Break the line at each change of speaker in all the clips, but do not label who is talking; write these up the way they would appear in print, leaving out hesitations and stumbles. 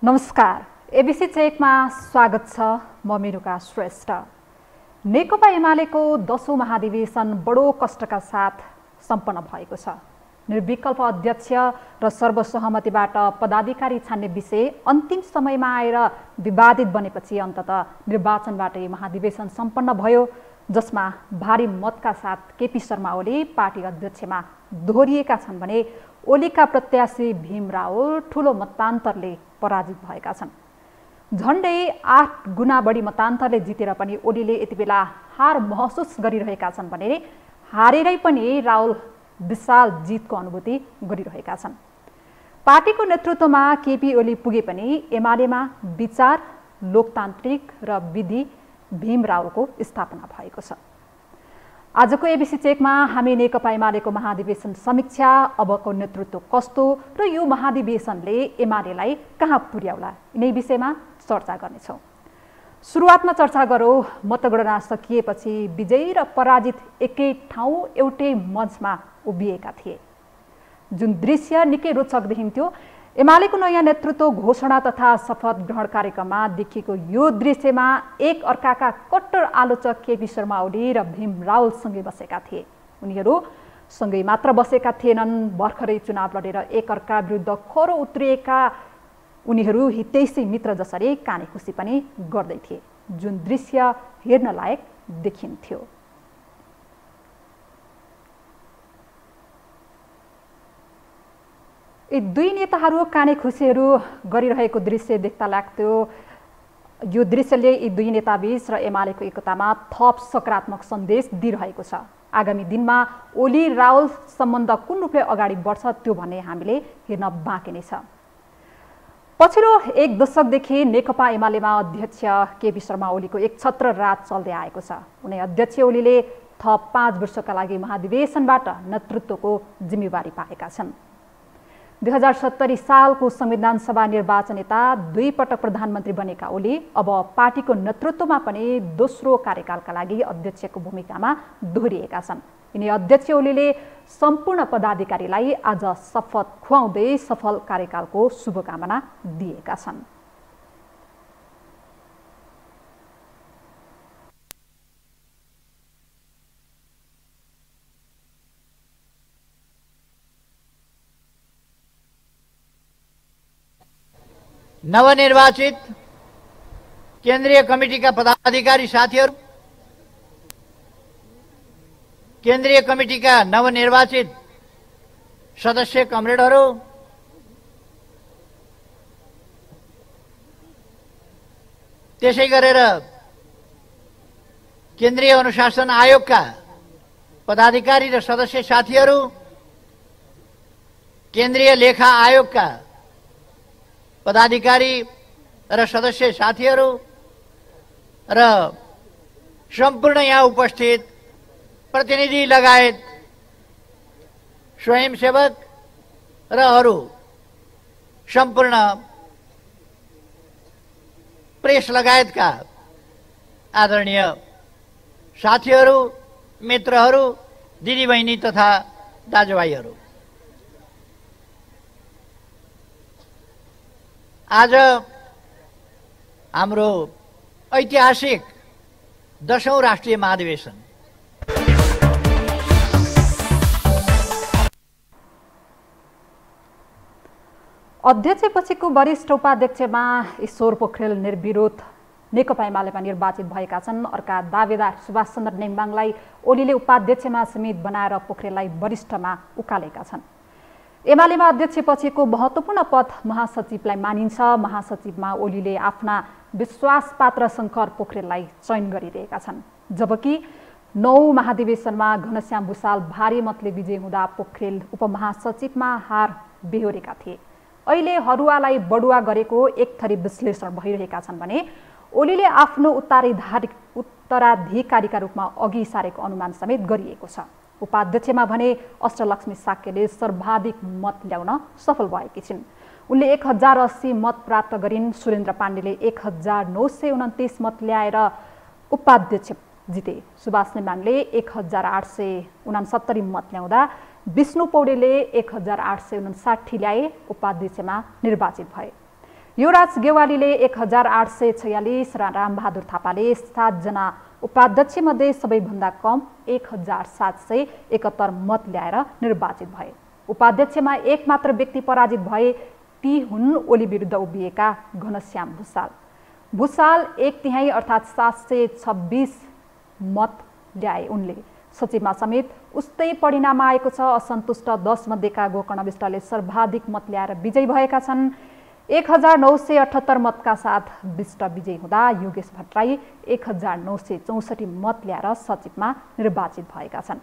नमस्कार, एबिसी चेकमा स्वागत छ। म मेनुका श्रेष्ठ। नेकपा एमालेको 10औं महाधिवेशन बडो कष्टका साथ सम्पन्न भएको छ। निर्विकल्प अध्यक्ष र सर्वसहमतिबाट पदाधिकारी छान्ने विषय अन्तिम समयमा आएर विवादित बनेपछि अन्ततः निर्वाचनबाटै महाधिवेशन सम्पन्न भयो, जसमा भारी मतका साथ केपी शर्मा ओली पार्टी अध्यक्षमा दोहोरिएका छन् भने ओलीका प्रत्याशी भीम रावल ठूलो मतान्तरले पराजित भएका छन्। झण्डै 8 गुणा बढी मतान्तरले जितेर पनि ओलीले यति बेला हार महसुस गरिरहेका छन् भने हारेरै पनि रावल विशाल जितको अनुभूति गरिरहेका छन्। पार्टीको नेतृत्वमा केपी ओली पुगे पनि एमालेमा विचार, लोकतान्त्रिक र विधि भीम रावलको स्थापना भएको छ। आजको एबिसी चेकमा हामी नेकपा एमालेको महाधिवेशन समीक्षा, अबको नेतृत्व कस्तो र यो महाधिवेशनले एमालेलाई कहाँ पुर्याउला, यिनै विषयमा चर्चा गर्नेछौँ। सुरुवातमा चर्चा गरौँ मतगणना सकिएपछि विजयी र पराजित एकै ठाउँ एउटै मञ्चमा उभिएका थिए, जुन दृश्य निकै रोचक देखिन्थ्यो। एमालेको नयाँ नेतृत्व घोषणा तथा शपथ ग्रहण कार्यक्रममा देखिएको यो दृश्यमा एक अर्काका कट्टर आलोचक केपी शर्मा ओली र भीम रावल सँगै बसेका थिए। उनीहरू सँगै मात्र बसेका थिएनन्, भर्खरै चुनाव लडेर एक अर्का विरुद्ध खरो उत्रिएका उनीहरू हितैषी मित्र जसरी कानेखुसी पनि गर्दै थिए, जुन दृश्य हेर्न लायक देखिन्थ्यो। यी दुई नेताहरू कानेखुसीहरू गरिरहेको दृश्य देख्दा लाग्थ्यो यो दृश्यले यी दुई नेताबीच र एमालेको एकतामा थप सकारात्मक सन्देश दिइरहेको छ। आगामी दिनमा ओली रावल सम्बन्ध कुन रूपले अगाडि बढ्छ त्यो भन्ने हामीले हेर्न बाँकी नै छ। पछिल्लो एक दशकदेखि नेकपा एमालेमा अध्यक्ष केपी शर्मा ओलीको एक छत्र राज चल्दै आएको छ। उनै अध्यक्ष ओलीले थप 5 वर्षका लागि महाधिवेशनबाट नेतृत्वको जिम्मेवारी पाएका छन्। 2070 सालको संविधान सभा निर्वाचन यता 2 पटक प्रधानमन्त्री बनेका ओली अब पार्टीको नेतृत्वमा पनि दोस्रो कार्यकालका लागि अध्यक्षको भूमिकामा दोहोरिएका छन्। यिनी अध्यक्ष ओलीले सम्पूर्ण पदाधिकारीलाई आज शपथ खुवाउँदै सफल कार्यकालको शुभकामना दिएका छन्।
नवनिर्वाचित केन्द्रीय कमिटीका पदाधिकारी साथीहरू, केन्द्रीय कमिटीका नवनिर्वाचित सदस्य कमरेडहरू, त्यसै गरेर केन्द्रीय अनुशासन आयोगका पदाधिकारी र सदस्य साथीहरू, केन्द्रीय लेखा आयोगका पदाधिकारी र सदस्य साथीहरू र सम्पूर्ण यहाँ उपस्थित प्रतिनिधि लगायत स्वयंसेवक र अरू सम्पूर्ण प्रेस लगायतका आदरणीय साथीहरू, मित्रहरू, दिदीबहिनी तथा दाजुभाइहरू, आज हाम्रो ऐतिहासिक 10औं राष्ट्रिय महाधिवेशन
अध्यक्षपछिको वरिष्ठ उपाध्यक्षमा ईश्वर पोखरेल निर्विरोध नेकपा एमालेमा निर्वाचित भएका छन्। अर्का दावेदार सुभाष चन्द्र नेङबाङलाई ओलीले उपाध्यक्षमा समेत बनाएर पोखरेललाई वरिष्ठमा उकालेका छन्। एमालेमा अध्यक्षपछिको महत्त्वपूर्ण पद महासचिवलाई मानिन्छ। महासचिवमा ओलीले आफ्ना विश्वासपात्र शङ्कर पोखरेललाई चयन गरिरहेका छन्, जबकि 9 महाधिवेशनमा घनश्याम भुसाल भारी मतले विजय हुँदा पोखरेल उपमहासचिवमा हार बेहोरेका थिए। अहिले हरुवालाई बढुवा गरेको एक थरी विश्लेषण भइरहेका छन् भने ओलीले आफ्नो उत्तराधिकारीका रूपमा अघि सारेको अनुमान समेत गरिएको छ। उपाध्यक्षमा भने अष्टलक्ष्मी साक्यले सर्वाधिक मत ल्याउन सफल भएकी छिन्। उनले 1080 मत प्राप्त गरिन्। सुरेन्द्र पाण्डेले 1929 मत ल्याएर उपाध्यक्ष जिते। सुभाष नेमाङले 1869 मत ल्याउँदा विष्णु पौडेलले 1859 ल्याए, उपाध्यक्षमा निर्वाचित भए। युवराज गेवालीले 1846 र रामबहादुर थापाले 7 जना उपाध्यक्ष मध्ये सबैभन्दा कम 1771 मत ल्याएर निर्वाचित भए। उपाध्यक्षमा एक मात्र व्यक्ति पराजित भए, ती हुन् ओली विरुद्ध उभिएका घनश्याम भुसाल। भुसाल 1/3 अर्थात् 726 मत ल्याए। उनले सचिवमा समेत उस्तै परिणाम आएको छ। असन्तुष्ट 10 मध्येका गोकर्ण विष्टले सर्वाधिक मत ल्याएर विजयी भएका छन्। 1978 मतका साथ विष्ट विजयी हुँदा योगेश भट्टराई 1964 मत ल्याएर सचिवमा निर्वाचित भएका छन्।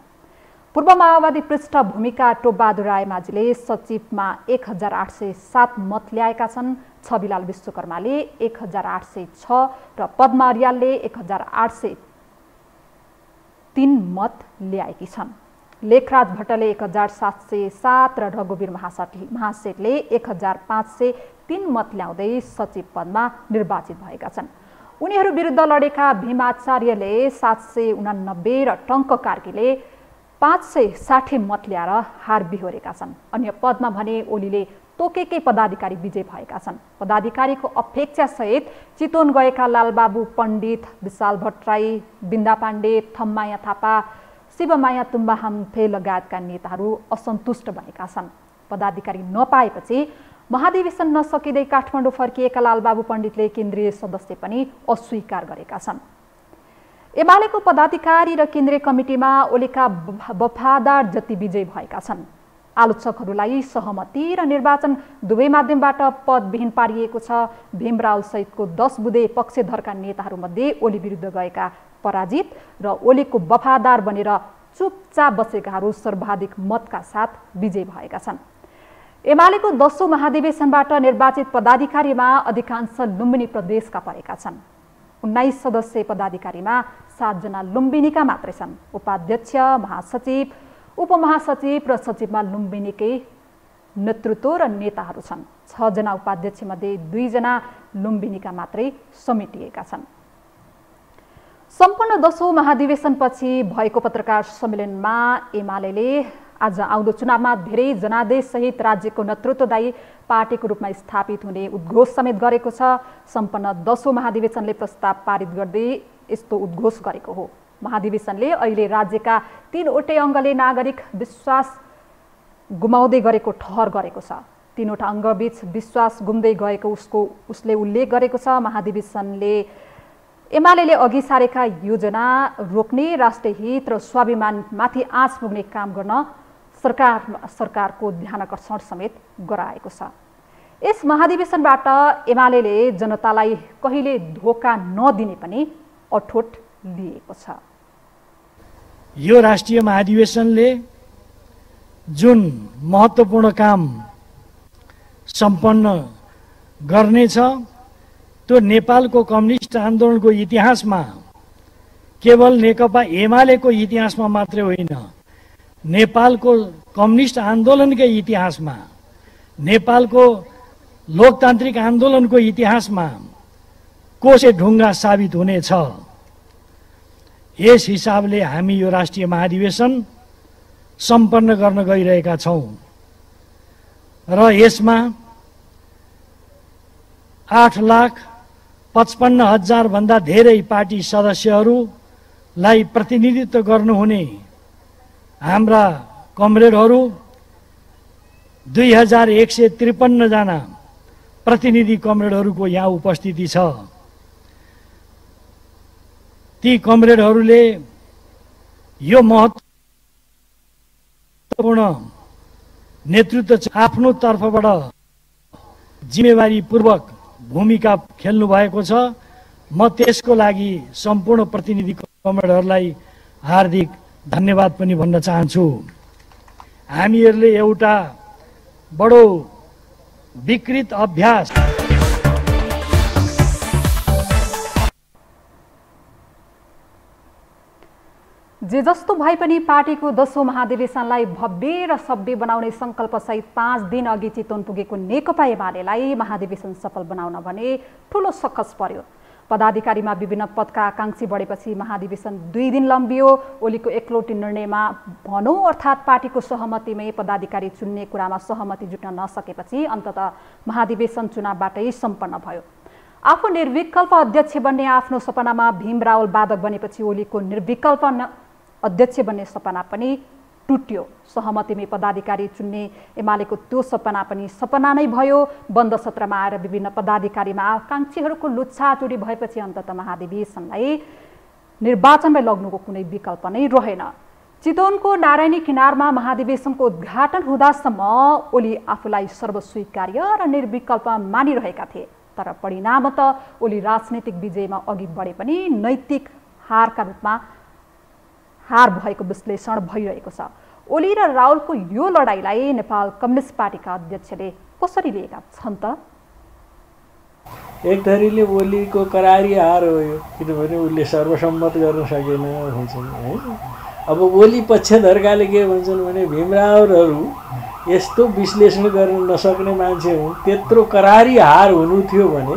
पूर्व माओवादी पृष्ठभूमिका टोपबहादुर रायमाझीले सचिवमा 1807 मत ल्याएका छन्। छविलाल विश्वकर्माले 1806 र पद्मा अर्यालले 1803 मत ल्याएकी छन्। लेखराज भट्टले 1707 र रघुवीर महासेठले 1503 मत ल्याउँदै सचिव पदमा निर्वाचित भएका छन्। उनीहरू विरुद्ध लडेका भीमाचार्यले 789 र टङ्क कार्कीले 560 मत ल्याएर हार बिहोरेका छन्। अन्य पदमा भने ओलीले तोकेकै पदाधिकारी विजय भएका छन्। पदाधिकारीको अपेक्षासहित चितवन गएका लालबाबु पण्डित, विशाल भट्टराई, बिन्दा पाण्डे, थम्माया थापा, शिवमाया तुम्बा हाम्फे लगायतका नेताहरू असन्तुष्ट बनेका छन्। पदाधिकारी नपाएपछि महाधिवेशन नसकिँदै काठमाडौँ फर्किएका लालबाबु पण्डितले केन्द्रीय सदस्य पनि अस्वीकार गरेका छन्। एमालेको पदाधिकारी र केन्द्रीय कमिटीमा ओलीका वफादार जति विजयी भएका छन्। आलोचकहरूलाई सहमति र निर्वाचन दुवै माध्यमबाट पदविहीन पारिएको छ। भीमराव सहितको 10 बुँदे पक्षधरका नेताहरूमध्ये ओली विरुद्ध गएका पराजित र ओलीको वफादार बनेर चुपचाप बसेकाहरू सर्वाधिक मतका साथ विजयी भएका छन्। एमालेको 10औं महाधिवेशनबाट निर्वाचित पदाधिकारीमा अधिकांश लुम्बिनी प्रदेशका परेका छन्। 19 सदस्यीय पदाधिकारीमा 7 जना लुम्बिनीका मात्रै छन्। उपाध्यक्ष, महासचिव, उपमहासचिव र सचिवमा लुम्बिनीकै नेतृत्व र नेताहरू छन्। 6 जना उपाध्यक्ष मध्ये 2 जना लुम्बिनीका मात्रै समेटिएका छन्। सम्पन्न 10औं महाधिवेशनपछि भएको पत्रकार सम्मेलनमा एमालेले आज आउँदो चुनावमा धेरै जनादेश सहित राज्यको नेतृत्वदायी पार्टीको रूपमा स्थापित हुने उद्घोष समेत गरेको छ। सम्पन्न 10औं महाधिवेशनले प्रस्ताव पारित गर्दै यस्तो उद्घोष गरेको हो। महाधिवेशनले अहिले राज्यका 3वटै अङ्गले नागरिक विश्वास गुमाउँदै गरेको ठहर गरेको छ। 3वटा अङ्गबीच विश्वास गुम्दै गएको उसले उल्लेख गरेको छ। महाधिवेशनले एमालेले अघि सारेका योजना रोक्ने, राष्ट्रिय हित र स्वाभिमानमाथि आँच पुग्ने काम गर्न सरकारको ध्यानकर्षण समेत गराएको छ। यस महाधिवेशनबाट एमालेले जनतालाई कहिले धोका नदिने पनि अठोट लिएको छ।
यो राष्ट्रिय महाधिवेशनले जुन महत्त्वपूर्ण काम सम्पन्न गर्नेछ त्यो नेपालको कम्युनिस्ट आन्दोलनको इतिहासमा केवल नेकपा एमालेको इतिहासमा मात्रै होइन, नेपालको कम्युनिस्ट आन्दोलनकै इतिहासमा, नेपालको लोकतान्त्रिक आन्दोलनको इतिहासमा कोसे ढुङ्गा साबित हुनेछ। यस हिसाबले हामी यो राष्ट्रिय महाधिवेशन सम्पन्न गर्न गइरहेका छौँ र यसमा 8,55,000 भन्दा धेरै पार्टी सदस्यहरूलाई प्रतिनिधित्व गर्नुहुने हाम्रा कमरेडहरू 2153 जना प्रतिनिधि कमरेडहरूको यहाँ उपस्थिति छ। ती कमरेडहरूले यो महत्त्वपूर्ण नेतृत्व आफ्नो तर्फबाट जिम्मेवारीपूर्वक भूमिका खेल्नु भएको छ। म त्यसको लागि सम्पूर्ण प्रतिनिधि कमरेडहरूलाई हार्दिक धन्यवाद पनि भन्न चाहन्छु। हामीहरूले एउटा बडो विकृत अभ्यास
जे जस्तो भए पनि पार्टीको 10औं महाधिवेशनलाई भव्य र सभ्य बनाउने संकल्पसहित 5 दिन अघि चितवन पुगेको नेकपा एमालेलाई महाधिवेशन सफल बनाउन भने ठूलो सकस पर्यो। पदाधिकारीमा विभिन्न पदका आकाङ्क्षी बढेपछि महाधिवेशन 2 दिन लम्बियो। ओलीको एकलौटी निर्णयमा भनौँ अर्थात् पार्टीको सहमतिमै पदाधिकारी चुन्ने कुरामा सहमति जुट्न नसकेपछि अन्ततः महाधिवेशन चुनावबाटै सम्पन्न भयो। आफू निर्विकल्प अध्यक्ष बन्ने आफ्नो सपनामा भीम रावल बाधक बनेपछि ओलीको निर्विकल्प अध्यक्ष बन्ने सपना पनि टुट्यो। सहमतिमै पदाधिकारी चुन्ने एमालेको त्यो सपना पनि सपना नै भयो। बन्द सत्रमा आएर विभिन्न पदाधिकारीमा आकाङ्क्षीहरूको लुच्छाचुरी भएपछि अन्ततः महाधिवेशनलाई निर्वाचनमै लग्नुको कुनै विकल्प नै रहेन। चितवनको नारायणी किनारमा महाधिवेशनको उद्घाटन हुँदासम्म ओली आफूलाई सर्वस्वीकार्य र निर्विकल्प मानिरहेका थिए। तर परिणामतः ओली राजनैतिक विजयमा अघि बढे पनि नैतिक हारका रूपमा हार भएको विश्लेषण भइरहेको छ। ओली र रावलको यो लडाईँलाई नेपाल कम्युनिस्ट पार्टीका अध्यक्षले कसरी लिएका छन् त?
एक थरीले ओलीको करारी हार हो यो, किनभने उसले सर्वसम्मत गर्न सकेन भन्छन् है। अब ओली पक्षधरकाले के भन्छन् भने भीमरावहरू यस्तो विश्लेषण गर्न नसक्ने मान्छे हुन्, त्यत्रो करारी हार हुनु थियो भने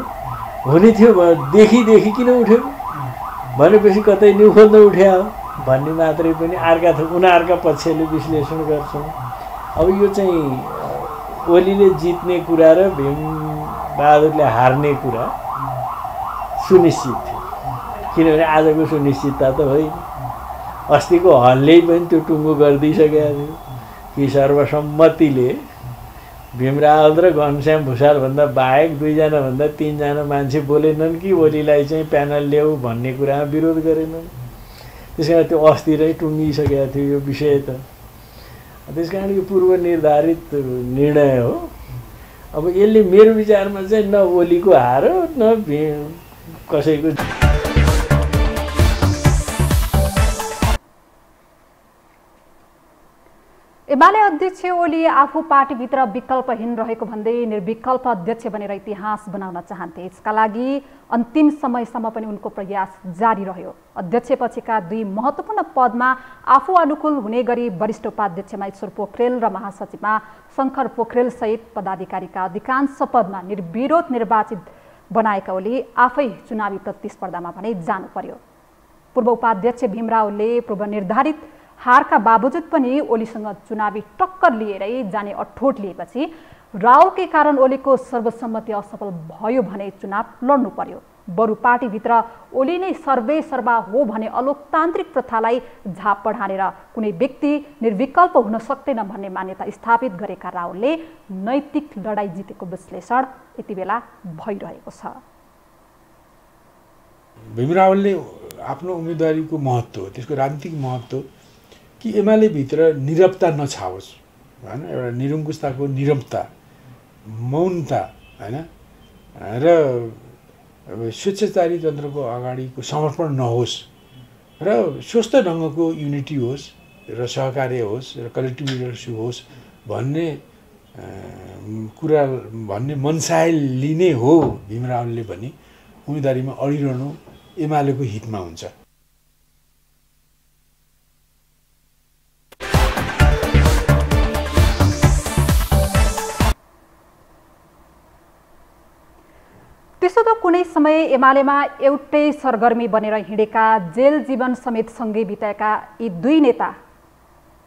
हुने थियो देखि किन उठ्यो भनेपछि कतै न्यु खोज्न उठ्या हो भन्ने मात्रै पनि उनीहरूका पक्षले विश्लेषण गर्छन्। अब यो चाहिँ ओलीले जित्ने कुरा र भीमबहादुरले हार्ने कुरा सुनिश्चित थियो, किनभने आजको सुनिश्चितता त होइन। अस्तिको हलले पनि त्यो टुङ्गो गरिदिइसकेका थियो कि सर्वसम्मतिले भीमरावल र घनश्याम भुषालभन्दा बाहेक 2जनाभन्दा 3जना मान्छे बोलेनन् कि ओलीलाई चाहिँ प्यानल ल्याऊ भन्ने कुरामा विरोध गरेनन्। त्यस कारण त्यो अस्ति नै टुङ्गिसकेको थियो यो विषय त। त्यस कारण यो पूर्व निर्धारित निर्णय हो। अब यसले मेरो विचारमा चाहिँ न ओलीको हार हो न कसैको।
एमाले अध्यक्ष ओली आफू पार्टीभित्र विकल्पहीन रहेको भन्दै निर्विकल्प अध्यक्ष बनेर इतिहास बनाउन चाहन्थे। यसका लागि अन्तिम समयसम्म पनि उनको प्रयास जारी रह्यो। अध्यक्ष पछिका 2 महत्त्वपूर्ण पदमा आफू अनुकूल हुने गरी वरिष्ठ उपाध्यक्षमा ईश्वर पोखरेल र महासचिवमा शङ्कर पोखरेल सहित पदाधिकारीका अधिकांश पदमा निर्विरोध निर्वाचित बनाएका ओली आफै चुनावी प्रतिस्पर्धामा भने जानु पर्यो। पूर्व उपाध्यक्ष भीम रावलले पूर्व निर्धारित हारका बावजुद पनि ओलीसँग चुनावी टक्कर लिएरै जाने अठोट लिएपछि रावलकै कारण ओलीको सर्वसम्मति असफल भयो भने चुनाव लड्नु पर्यो। बरु पार्टीभित्र ओली नै सर्वेसर्वा हो भने अलोकतान्त्रिक प्रथालाई झापड हानेर कुनै व्यक्ति निर्विकल्प हुन सक्दैन भन्ने मान्यता स्थापित गरेका रावलले नैतिक लडाईँ जितेको विश्लेषण यति बेला भइरहेको छ।
भीम रावलले आफ्नो उम्मेदवारीको महत्त्व, त्यसको राजनीतिक महत्त्व कि एमाले भित्र निरवता नछाओस् हैन, एउटा निरङ्कुशताको निरवता, मौनता हैन, र स्वेच्छाचारी तन्त्रको अगाडिको समर्पण नहोस् र स्वस्थ ढङ्गको युनिटी होस् र सहकार्य होस् र कलेक्टिभ लिडरसिप होस् भन्ने कुरा भन्ने मनसाय लिने हो भीम रावलले पनि उम्मेदवारीमा अडिरहनु एमालेको हितमा हुन्छ।
त्यसो त कुनै समय एमालेमा एउटै सरगर्मी बनेर हिँडेका, जेल जीवन समेत सँगै बिताएका यी 2 नेता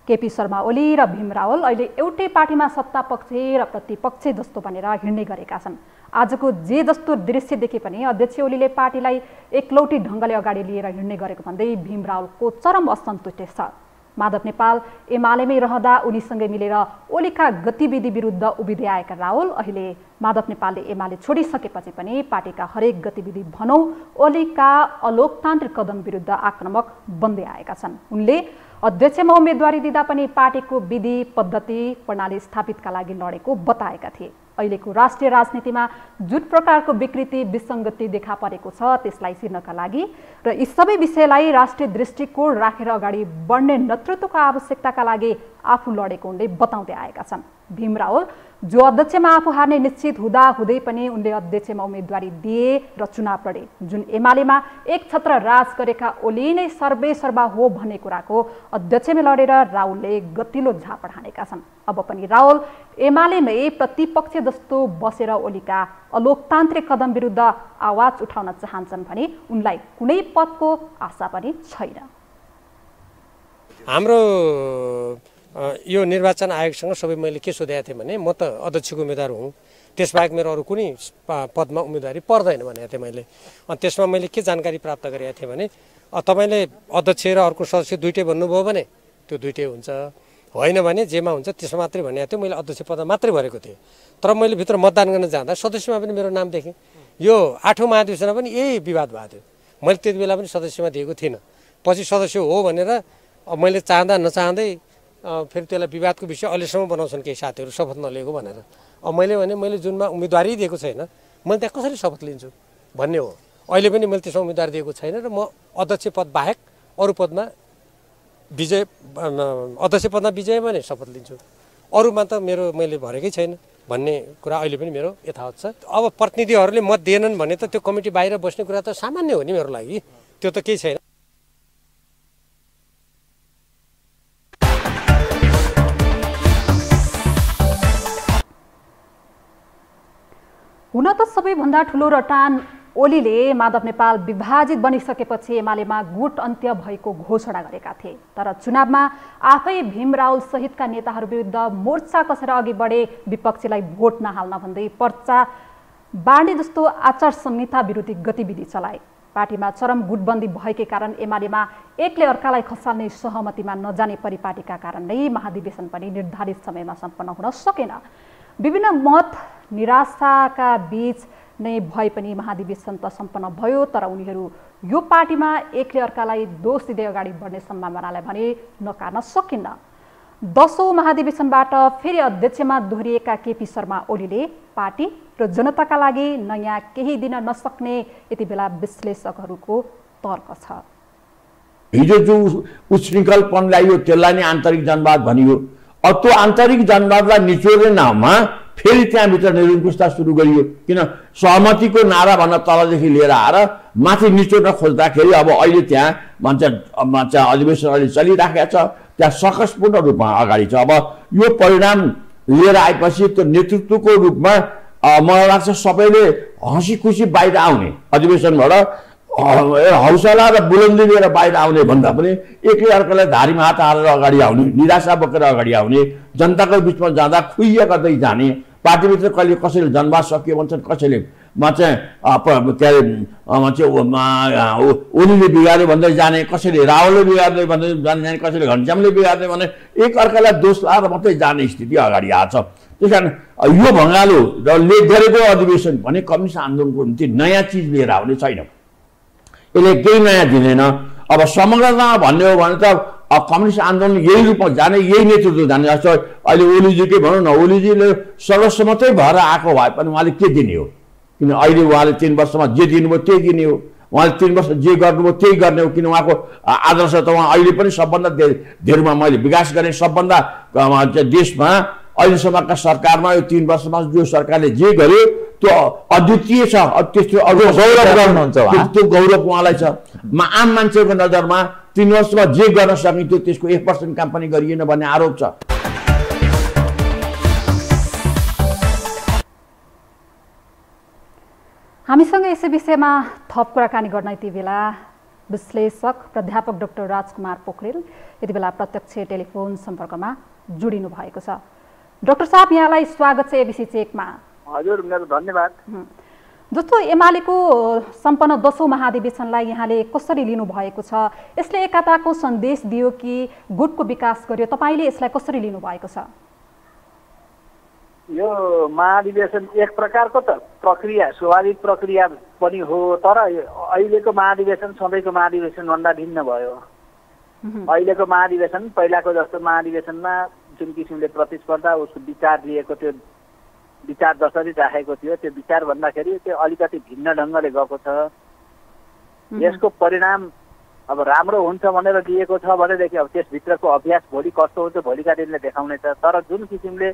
केपी शर्मा ओली र भीम रावल अहिले एउटै पार्टीमा सत्ता पक्ष र प्रतिपक्ष जस्तो बनेर हिँड्ने गरेका छन्। आजको जे जस्तो दृश्य देखे पनि अध्यक्ष ओलीले पार्टीलाई एकलौटी ढङ्गले अगाडि लिएर हिँड्ने गरेको भन्दै भीम रावलको चरम असन्तुष्टि छ। माधव नेपाल एमालेमै रहँदा उनीसँगै मिलेर ओलीका गतिविधि विरुद्ध उभिँदै आएका रावल अहिले माधव नेपालले एमाले छोडिसकेपछि पनि पार्टीका हरेक गतिविधि भनौँ ओलीका अलोकतान्त्रिक कदम विरुद्ध आक्रामक बन्दै आएका छन्। उनले अध्यक्षमा उम्मेदवारी दिँदा पनि पार्टीको विधि पद्धति प्रणाली स्थापितका लागि लडेको बताएका थिए। अहिलेको राष्ट्रिय राजनीतिमा जुन प्रकारको विकृति विसङ्गति देखा परेको छ त्यसलाई चिर्नका लागि र यी सबै विषयलाई राष्ट्रिय दृष्टिकोण राखेर अगाडि बढ्ने नेतृत्वको आवश्यकताका लागि आफू लडेको उनले बताउँदै आएका छन्। भीम रावल, जो अध्यक्षमा आफू हार्ने निश्चित हुँदा हुँदै पनि उनले अध्यक्षमा उम्मेदवारी दिए र चुनाव लडे। जुन एमालेमा एक छत्र राज गरेका ओली नै सर्वेसर्वा हो भन्ने कुराको अध्यक्षमा लडेर रावलले गतिलो झापड हानेका छन्। अब पनि रावल एमालेमै प्रतिपक्ष जस्तो बसेर ओलीका अलोकतान्त्रिक कदम विरुद्ध आवाज उठाउन चाहन्छन् भने उनलाई कुनै पदको आशा पनि छैन।
हाम्रो यो निर्वाचन आयोगसँग सबै मैले के सोधेको थिएँ भने म त अध्यक्षको उम्मेदवार हुँ, त्यसबाहेक मेरो अरू कुनै पदमा उम्मेदवारी पर्दैन भनेको थिएँ मैले। अनि त्यसमा मैले के जानकारी प्राप्त गरेको थिएँ भने तपाईँले अध्यक्ष र अर्को सदस्य दुइटै भन्नुभयो भने त्यो दुइटै हुन्छ, होइन भने जेमा हुन्छ त्यसमा मात्रै भनेको थिएँ। मैले अध्यक्ष पदमा मात्रै भरेको थिएँ। तर मैले भित्र मतदान गर्न जाँदा सदस्यमा पनि मेरो नाम देखेँ। यो 8औं महाधिवेशनमा पनि यही विवाद भएको थियो। मैले त्यति बेला पनि सदस्यमा दिएको थिइनँ। पछि सदस्य हो भनेर मैले चाहँदा नचाहँदै फेरि त्यसलाई विवादको विषय अहिलेसम्म बनाउँछन् केही साथीहरू शपथ नलिएको भनेर। अब मैले भने मैले जुनमा उम्मेदवारी दिएको छैन, मैले त्यहाँ कसरी शपथ लिन्छु भन्ने हो। अहिले पनि मैले त्यसमा उम्मेदवार दिएको छैन र म अध्यक्ष पद बाहेक अरू पदमा अध्यक्ष पदमा विजय भने शपथ लिन्छु, अरूमा त मैले भरेकै छैन भन्ने कुरा अहिले पनि मेरो यथावत छ। अब प्रतिनिधिहरूले मत दिएनन् भने त त्यो कमिटी बाहिर बस्ने कुरा त सामान्य हो नि मेरो लागि, त्यो त केही छैन।
हुन त सबैभन्दा ठुलो रटान ओलीले माधव नेपाल विभाजित बनिसकेपछि एमालेमा गुट अन्त्य भएको घोषणा गरेका थिए। तर चुनावमा आफै भीम रावल सहितका नेताहरू विरुद्ध मोर्चा कसेर अघि बढे विपक्षीलाई भोट नहाल्न भन्दै पर्चा बाँड्ने जस्तो आचार संहिता विरोधी गतिविधि चलाए। पार्टीमा चरम गुटबन्दी भएकै कारण एमालेमा एकले अर्कालाई खसाल्ने सहमतिमा नजाने परिपाटीका कारण नै महाधिवेशन पनि निर्धारित समयमा सम्पन्न हुन सकेन। विभिन्न मत निराशाका बीच नै भए पनि महाधिवेशन त सम्पन्न भयो, तर उनीहरू यो पार्टीमा एकले अर्कालाई दोष दिँदै अगाडि बढ्ने सम्भावनालाई भने नकार्न सकिन्न। 10औं महाधिवेशनबाट फेरि अध्यक्षमा दोहोरिएका केपी शर्मा ओलीले पार्टी र जनताका लागि नयाँ केही दिन नसक्ने यति बेला विश्लेषकहरूको तर्क छ।
हिजो जो उच्छृङ्खलपन ल्याइयो त्यसलाई नै आन्तरिक जनवाद भनियो। अब त्यो आन्तरिक जनवादलाई निचोड्ने नाममा फेरि त्यहाँभित्र निरङ्कुशता सुरु गरियो। किन सहमतिको नारा भन्न तलदेखि लिएर आएर माथि निचोड्न खोज्दाखेरि अब अहिले त्यहाँ भन्छ अधिवेशन अहिले चलिराखेको छ, त्यहाँ सकसपूर्ण रूपमा अगाडि छ। अब यो परिणाम लिएर आएपछि त्यो नेतृत्वको रूपमा मलाई लाग्छ सबैले हँसी खुसी बाहिर आउने, अधिवेशनबाट हौसला र बुलन्दी लिएर बाहिर आउने भन्दा पनि एकले अर्कालाई धारीमा हात हालेर अगाडि आउने, निराशा बोकेर अगाडि आउने, जनताको बिचमा जाँदा खुइया गर्दै जाने। पार्टीभित्र कहिले कसैले जनवाद सकियो भन्छन्, कसैले के अरे ओलीले बिगार्यो भन्दै जाने, कसैले रावलले बिगार्दै भन्दै जाने, कसैले घनश्यामले बिगार्दै भने एक अर्कालाई दोष लाएर मात्रै जाने स्थिति अगाडि आएको छ। त्यस कारण यो भङ्गालो र लेख गरेको अधिवेशन भने कम्युनिस्ट आन्दोलनको निम्ति नयाँ चिज लिएर आउने छैन, यसले केही नयाँ दिँदैन। अब समग्रमा भन्ने हो भने त कम्युनिस्ट आन्दोलन यही रूपमा जाने, यही नेतृत्व जाने। जस्तो अहिले ओलीजीकै भनौँ न, ओलीजीले सर्वसम्मतै भएर आएको भए पनि उहाँले के दिने हो? किन अहिले उहाँले 3 वर्षमा जे दिनुभयो त्यही दिने हो, उहाँले 3 वर्ष जे गर्नुभयो त्यही गर्ने हो। किन उहाँको आदर्श त उहाँ अहिले पनि सबभन्दा धेरैमा मैले विकास गरेँ, सबभन्दा देशमा अहिलेसम्मका सरकारमा यो 3 वर्षमा जो सरकारले जे गर्यो त्यो अद्वितीय छ। त्यस्तो गौरव गर्नुहुन्छ, त्यो गौरव उहाँलाई छ। आम मान्छेको नजरमा 3 वर्षमा जे गर्न सकिन्थ्यो त्यसको 1% काम पनि गरिएन भन्ने आरोप छ।
हामीसँग यसै विषयमा थप कुराकानी गर्न यति बेला विश्लेषक प्राध्यापक डाक्टर राजकुमार पोखरेल यति बेला प्रत्यक्ष टेलिफोन सम्पर्कमा जोडिनु भएको छ। डाक्टर साहब, यहाँलाई स्वागत छ एबिसी चेकमा।
हजुर, मेरो धन्यवाद।
जस्तो एमालेको सम्पन्न 10औं महाधिवेशनलाई यहाँले कसरी लिनु भएको छ? यसले एकताको सन्देश दियो कि गुटको विकास गर्यो? तपाईले यसलाई कसरी लिनु भएको छ?
यो महाधिवेशन एक प्रकारको त प्रक्रिया, स्वाभाविक प्रक्रिया पनि हो, तर अहिलेको महाधिवेशन सधैँको महाधिवेशन भन्दा भिन्न भयो। अहिलेको महाधिवेशन पहिलाको जस्तो महाधिवेशनमा जुन किसिमले प्रतिस्पर्धा, उसको विचार लिएको थियो, विचार जसरी राखेको थियो त्यो विचार भन्दाखेरि त्यो अलिकति भिन्न ढङ्गले गएको छ। यसको परिणाम अब राम्रो हुन्छ भनेर दिएको छ भनेदेखि अब त्यसभित्रको अभ्यास भोलि कस्तो हुन्छ भोलिका दिनले देखाउनेछ। तर जुन किसिमले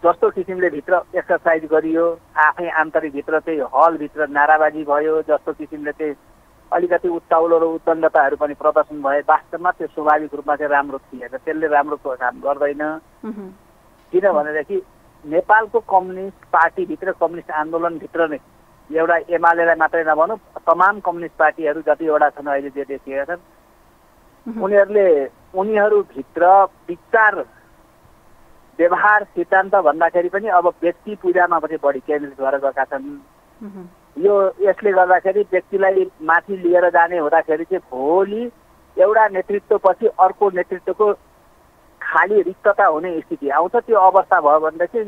जस्तो किसिमले भित्र एक्सर्साइज गरियो, आफै आन्तरिक भित्र चाहिँ हलभित्र नाराबाजी भयो, जस्तो किसिमले चाहिँ अलिकति उत्ताउलो र उद्दण्डताहरू पनि प्रदर्शन भए, वास्तवमा त्यो स्वाभाविक रूपमा चाहिँ राम्रो थिएन। त्यसले राम्रो काम गर्दैन। किनभनेदेखि नेपालको कम्युनिस्ट पार्टीभित्र, कम्युनिस्ट आन्दोलनभित्र नै एउटा एमालेलाई मात्रै नभनौँ, तमाम कम्युनिस्ट पार्टीहरू जतिवटा छन् अहिले जे देखिएका छन्, उनीहरूभित्र विचार व्यवहार सिद्धान्त भन्दाखेरि पनि अब व्यक्ति पूजामा पनि बढी केन्द्रित भएर गएका छन्। यो यसले गर्दाखेरि व्यक्तिलाई माथि लिएर जाने हुँदाखेरि चाहिँ भोलि एउटा नेतृत्वपछि अर्को नेतृत्वको खाली रिक्तता हुने स्थिति आउँछ। त्यो अवस्था भयो भनेदेखि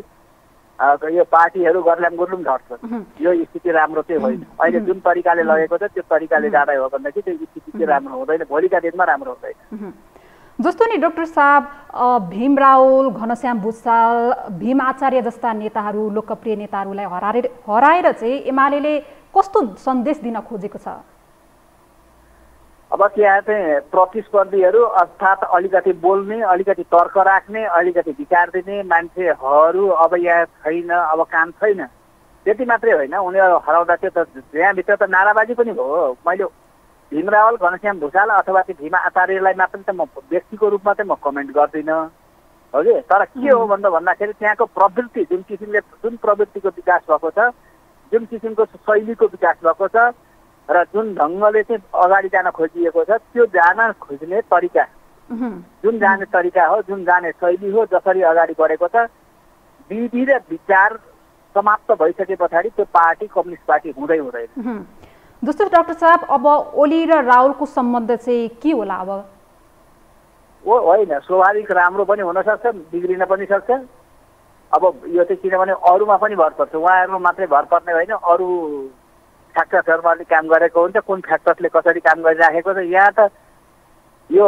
यो पार्टीहरू गर्लाम गुर्लुम झर्छ। यो स्थिति राम्रो चाहिँ होइन। अहिले जुन तरिकाले लगेको छ त्यो तरिकाले जाँदै हो भनेदेखि त्यो स्थिति चाहिँ राम्रो हुँदैन, भोलिका दिनमा राम्रो हुँदैन।
जस्तो नि डाक्टर साहब, भीम रावल, घनश्याम भुसाल, भीम आचार्य जस्ता नेताहरू, लोकप्रिय नेताहरूलाई हराएर चाहिँ एमाले कस्तो सन्देश दिन खोजेको छ?
अब त्यहाँ चाहिँ प्रतिस्पर्धीहरू अर्थात् अलिकति बोल्ने, अलिकति तर्क राख्ने, अलिकति विचार दिने मान्छेहरू अब यहाँ छैन, अब काम छैन। त्यति मात्रै होइन, उनीहरू हराउँदा चाहिँ त यहाँभित्र त नाराबाजी पनि भयो। मैले भीम रावल, घनश्याम भुसाल अथवा त्यो भीम आचार्यलाई मात्र त म व्यक्तिको रूपमा चाहिँ म कमेन्ट गर्दिनँ, हो कि। तर के हो भन्दाखेरि त्यहाँको प्रवृत्ति, जुन प्रवृत्तिको विकास भएको छ, जुन किसिमको शैलीको विकास भएको छ र जुन ढङ्गले चाहिँ अगाडि जान खोजिएको छ, त्यो जान खोज्ने तरिका, जुन जाने तरिका हो, जुन जाने शैली हो, जसरी अगाडि बढेको छ, विधि र विचार समाप्त भइसके पछाडि त्यो पार्टी कम्युनिस्ट पार्टी हुँदैन।
जस्तो डाक्टर साहब, अब ओली र रावलको सम्बन्ध चाहिँ के होला? अब
होइन, स्वाभाविक राम्रो पनि हुनसक्छ, बिग्रिन पनि सक्छ। अब यो चाहिँ किनभने अरूमा पनि भर पर्छ, उहाँहरूमा मात्रै भर पर्ने होइन, अरू फ्याक्टर्सहरूमा अलिक काम गरेको हुन्छ, कुन फ्याक्टर्सले कसरी काम गरिराखेको छ। यहाँ त यो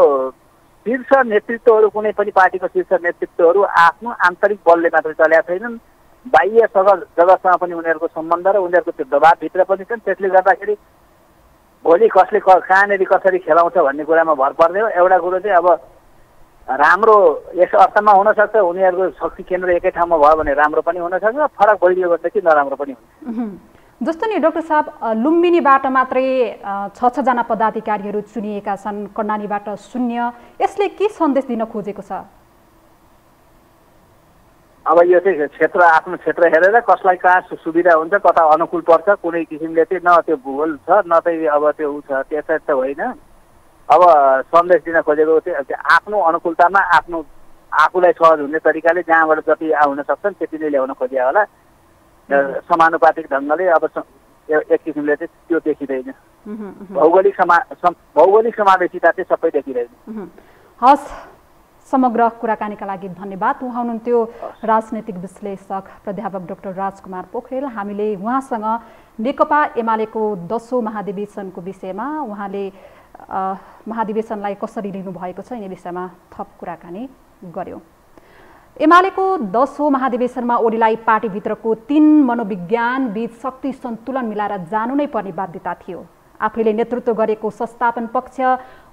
शीर्ष नेतृत्वहरू, कुनै पनि पार्टीको शीर्ष नेतृत्वहरू आफ्नो आन्तरिक बलले मात्रै चलेका छैनन्, बाह्य जगतसँग पनि उनीहरूको सम्बन्ध र उनीहरूको त्यो दबाबभित्र पनि छन्। त्यसले गर्दाखेरि भोलि कसले कहाँनिर कसरी खेलाउँछ भन्ने कुरामा भर पर्ने हो। एउटा कुरो चाहिँ अब राम्रो यस अर्थमा हुनसक्छ, उनीहरूको शक्ति केन्द्र एकै ठाउँमा भयो भने राम्रो पनि हुनसक्छ, फरक भइदियो भनेदेखि नराम्रो पनि हुन्छ।
जस्तो नि डाक्टर साहब, लुम्बिनीबाट मात्रै 6 जना पदाधिकारीहरू चुनिएका छन्, कर्णालीबाट 0। यसले के सन्देश दिन खोजेको छ?
अब यो चाहिँ क्षेत्र, आफ्नो क्षेत्र हेरेर कसलाई कहाँ सुविधा हुन्छ, कता अनुकूल पर्छ, कुनै किसिमले चाहिँ न त्यो भूगोल छ न चाहिँ अब त्यो ऊ छ, त्यसै त होइन। अब सन्देश दिन खोजेको चाहिँ आफ्नो अनुकूलतामा आफूलाई सहज हुने तरिकाले जहाँबाट जति आउन सक्छन् त्यति नै ल्याउन खोजिया होला। समानुपातिक ढङ्गले अब एक किसिमले चाहिँ त्यो देखिँदैन। भौगोलिक समावेशिता चाहिँ सबै देखिँदैन।
हस्, समग्र कुराकानीका लागि धन्यवाद। उहाँ हुनुहुन्थ्यो राजनैतिक विश्लेषक प्राध्यापक डाक्टर राजकुमार पोखरेल। हामीले उहाँसँग नेकपा एमालेको 10औं महाधिवेशनको विषयमा, उहाँले महाधिवेशनलाई कसरी लिनुभएको छ यिनी विषयमा थप कुराकानी गर्यौं। एमालेको 10औं महाधिवेशनमा ओलीलाई पार्टीभित्रको 3 मनोविज्ञान बीच शक्ति सन्तुलन मिलाएर जानु नै पर्ने बाध्यता थियो। आफैले नेतृत्व गरेको संस्थापन पक्ष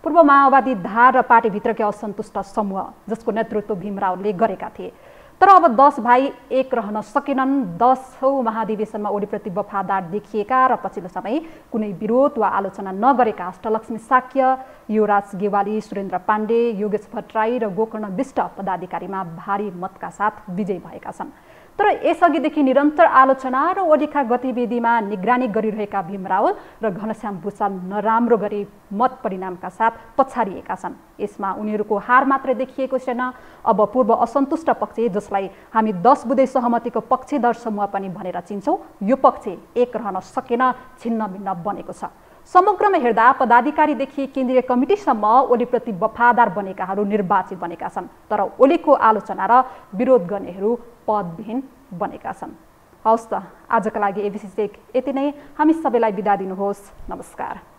पूर्व माओवादी धार र पार्टीभित्रकै असन्तुष्ट समूह जसको नेतृत्व भीम रावलले गरेका थिए। तर अब 10 भाइ एक रहन सकेनन्। 10औं महाधिवेशनमा ओलीप्रति वफादार देखिएका र पछिल्लो समय कुनै विरोध वा आलोचना नगरेका अष्टलक्ष्मी साक्य, युवराज गेवाली, सुरेन्द्र पाण्डे, योगेश भट्टराई र गोकर्ण विष्ट पदाधिकारीमा भारी मतका साथ विजयी भएका छन्। तर यसअघिदेखि निरन्तर आलोचना र ओलीका गतिविधिमा निगरानी गरिरहेका भीम रावल र घनश्याम भुसाल नराम्रो गरी मत परिणामका साथ पछाडिएका छन्। यसमा उनीहरूको हार मात्रै देखिएको छैन। अब पूर्व असन्तुष्ट पक्ष, जसलाई हामी 10 बुँदे सहमतिको पक्षधर समूह पनि भनेर चिन्छौँ, यो पक्ष एक रहन सकेन, छिन्न भिन्न बनेको छ। समग्रमा हेर्दा पदाधिकारीदेखि केन्द्रीय कमिटीसम्म ओलीप्रति वफादार बनेकाहरू निर्वाचित बनेका छन्, तर ओलीको आलोचना र विरोध गर्नेहरू पदविहीन बनेका छन्। हवस् त, आजका लागि एबिसी चेक यति नै। हामी सबैलाई बिदा दिनुहोस्। नमस्कार।